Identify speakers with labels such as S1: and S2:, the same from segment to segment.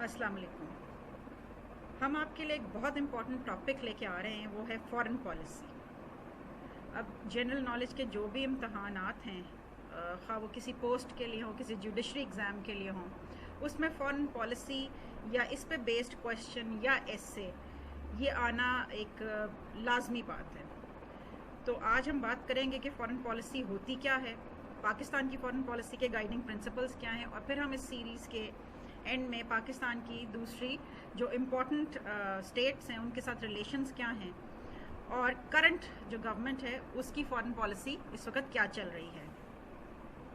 S1: السلام علیکم. ہم آپ کے لیے ایک بہت امپورٹنٹ ٹاپک لے کے آ رہے ہیں، وہ ہے فارن پالیسی. اب جنرل نالج کے جو بھی امتحانات ہیں، خواہ وہ کسی پوسٹ کے لیے ہوں، کسی جوڈیشری ایگزام کے لیے ہوں، اس میں فارن پالیسی یا اس پہ بیسڈ کویشچن یا ایسے یہ آنا ایک لازمی بات ہے. تو آج ہم بات کریں گے کہ فارن پالیسی ہوتی کیا ہے، پاکستان کی فارن پالیسی کے گائیڈنگ پرنسپلز کیا ہیں، اور پھر ہم اس سیریز کے اینڈ میں پاکستان کی دوسری جو امپورٹنٹ اسٹیٹس ہیں ان کے ساتھ ریلیشنز کیا ہیں، اور کرنٹ جو گورنمنٹ ہے اس کی فارن پالیسی اس وقت کیا چل رہی ہے.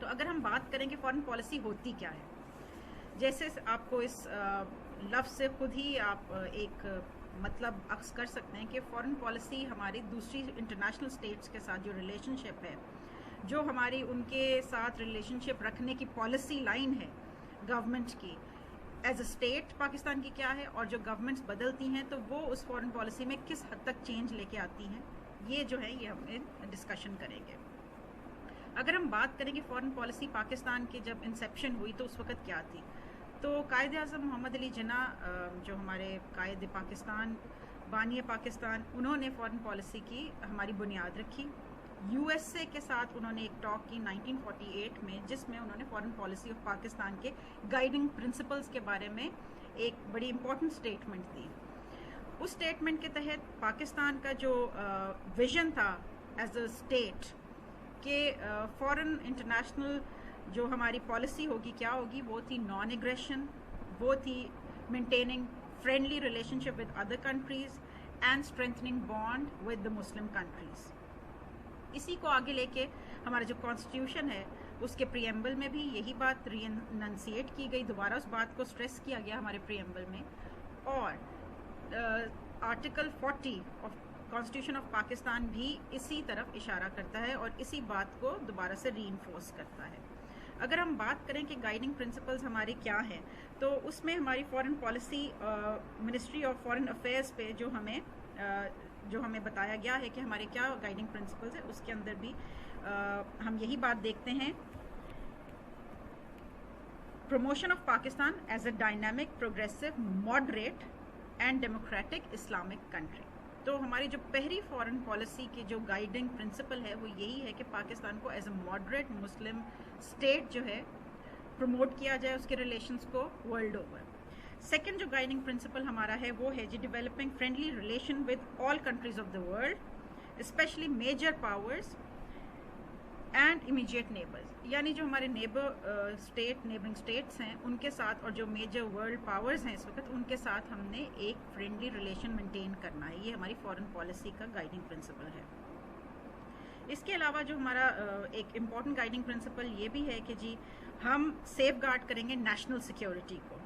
S1: تو اگر ہم بات کریں کہ فارن پالیسی ہوتی کیا ہے، جیسے آپ کو اس لفظ سے خود ہی آپ ایک مطلب اخذ کر سکتے ہیں کہ فارن پالیسی ہماری دوسری انٹرنیشنل اسٹیٹس کے ساتھ جو ریلیشن شپ ہے، جو ہماری ان کے ساتھ ریلیشن شپ رکھنے کی پالیسی لائن ہے گورنمنٹ کی ایز اے اسٹیٹ پاکستان کی کیا ہے، اور جو گورنمنٹس بدلتی ہیں تو وہ اس فارن پالیسی میں کس حد تک چینج لے کے آتی ہیں، یہ جو ہے یہ ہم ڈسکشن کریں گے. اگر ہم بات کریں کہ فارن پالیسی پاکستان کی جب انسیپشن ہوئی تو اس وقت کیا تھی، تو قائد اعظم محمد علی جناح جو ہمارے قائد پاکستان، بانی پاکستان، انہوں نے فارن پالیسی کی ہماری بنیاد رکھی. یو ایس اے کے ساتھ انہوں نے ایک ٹاک کی 1948 میں، جس میں انہوں نے فارن پالیسی آف پاکستان کے گائیڈنگ پرنسپلز کے بارے میں ایک بڑی امپورٹنٹ اسٹیٹمنٹ دی. اس اسٹیٹمنٹ کے تحت پاکستان کا جو ویژن تھا ایز اے اسٹیٹ کہ فارن انٹرنیشنل جو ہماری پالیسی ہوگی کیا ہوگی، وہ تھی نان ایگریشن، وہ تھی maintaining friendly relationship with other countries and strengthening bond with the Muslim countries. اسی کو آگے لے کے ہمارا جو کانسٹیٹیوشن ہے اس کے پریمبل میں بھی یہی بات ری اننسیٹ کی گئی، دوبارہ اس بات کو سٹریس کیا گیا ہمارے پریمبل میں، اور article 40 of constitution of Pakistan بھی اسی طرف اشارہ کرتا ہے اور اسی بات کو دوبارہ سے ری انفورس کرتا ہے. اگر ہم بات کریں کہ گائیڈنگ پرنسپلز ہماری کیا ہیں، تو اس میں ہماری foreign policy ministry of foreign affairs پہ جو ہمیں بتایا گیا ہے کہ ہمارے کیا گائیڈنگ پرنسپلز ہیں، اس کے اندر بھی ہم یہی بات دیکھتے ہیں: promotion of Pakistan as a dynamic, progressive, moderate and democratic Islamic country. تو ہماری جو پہلی فارن پالیسی کی جو گائیڈنگ پرنسپل ہے وہ یہی ہے کہ پاکستان کو as a moderate Muslim state جو ہے پروموٹ کیا جائے، اس کے ریلیشنز کو ورلڈ اوور. سیکنڈ جو گائیڈنگ پرنسپل ہمارا ہے وہ ہے developing friendly relation with all countries of the world, specially major powers and immediate neighbours. یعنی جو ہمارے نیبرنگ اسٹیٹس ہیں ان کے ساتھ، اور جو میجر ورلڈ پاورز ہیں اس وقت، ان کے ساتھ ہم نے ایک فرینڈلی ریلیشن مینٹین کرنا ہے. یہ ہماری فارن پالیسی کا گائیڈنگ پرنسپل ہے. اس کے علاوہ جو ہمارا ایک امپورٹنٹ گائیڈنگ پرنسپل یہ بھی ہے کہ جی ہم سیف گارڈ کریں گے نیشنل سیکیورٹی کو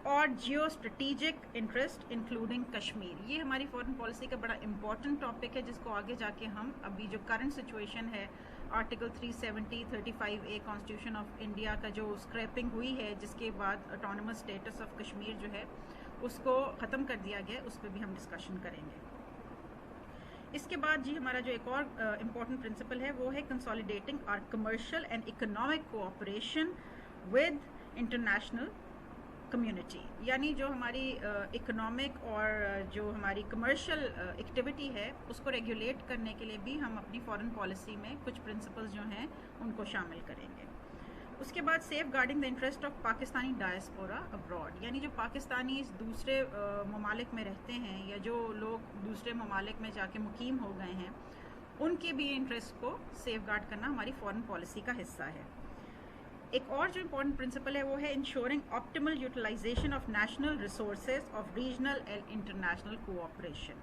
S1: اور geo strategic interest including Kashmir. یہ ہماری فارن پالیسی کا بڑا امپورٹنٹ ٹاپک ہے، جس کو آگے جا کے ہم ابھی جو کرنٹ سچویشن ہے، article 370 35A constitution of India کا جو اسکریپنگ ہوئی ہے، جس کے بعد آٹونومس اسٹیٹس آف کشمیر جو ہے اس کو ختم کر دیا گیا، اس پہ بھی ہم ڈسکشن کریں گے. اس کے بعد جی ہمارا جو ایک اور امپورٹنٹ پرنسپل ہے وہ ہے consolidating our commercial and economic cooperation with international community. یعنی جو ہماری اکنامک اور جو ہماری کمرشل ایکٹیویٹی ہے اس کو ریگولیٹ کرنے کے لیے بھی ہم اپنی فارن پالیسی میں کچھ پرنسپلز جو ہیں ان کو شامل کریں گے. اس کے بعد safeguarding the interest of Pakistani diaspora abroad. یعنی جو پاکستانی دوسرے ممالک میں رہتے ہیں یا جو لوگ دوسرے ممالک میں جا کے مقیم ہو گئے ہیں، ان کے بھی انٹرسٹ کو سیف گارڈ کرنا ہماری فارن پالیسی کا حصہ ہے. ایک اور جو امپورٹنٹ پرنسپل ہے وہ ہے ensuring optimal utilisation of national resources of regional and international cooperation.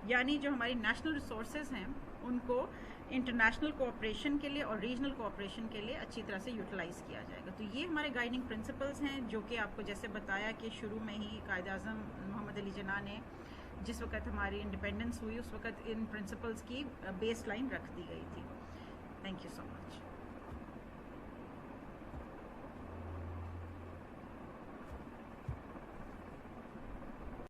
S1: یعنی جو ہماری نیشنل ریسورسز ہیں ان کو انٹرنیشنل کوآپریشن کے لیے اور ریجنل کوآپریشن کے لیے اچھی طرح سے یوٹیلائز کیا جائے گا. تو یہ ہمارے گائیڈنگ پرنسپلز ہیں، جو کہ آپ کو جیسے بتایا کہ شروع میں ہی قائد اعظم محمد علی جناح نے جس وقت ہماری انڈیپینڈنس ہوئی اس وقت ان پرنسپلز کی بیس لائن رکھ دی گئی تھی. Thank you so much.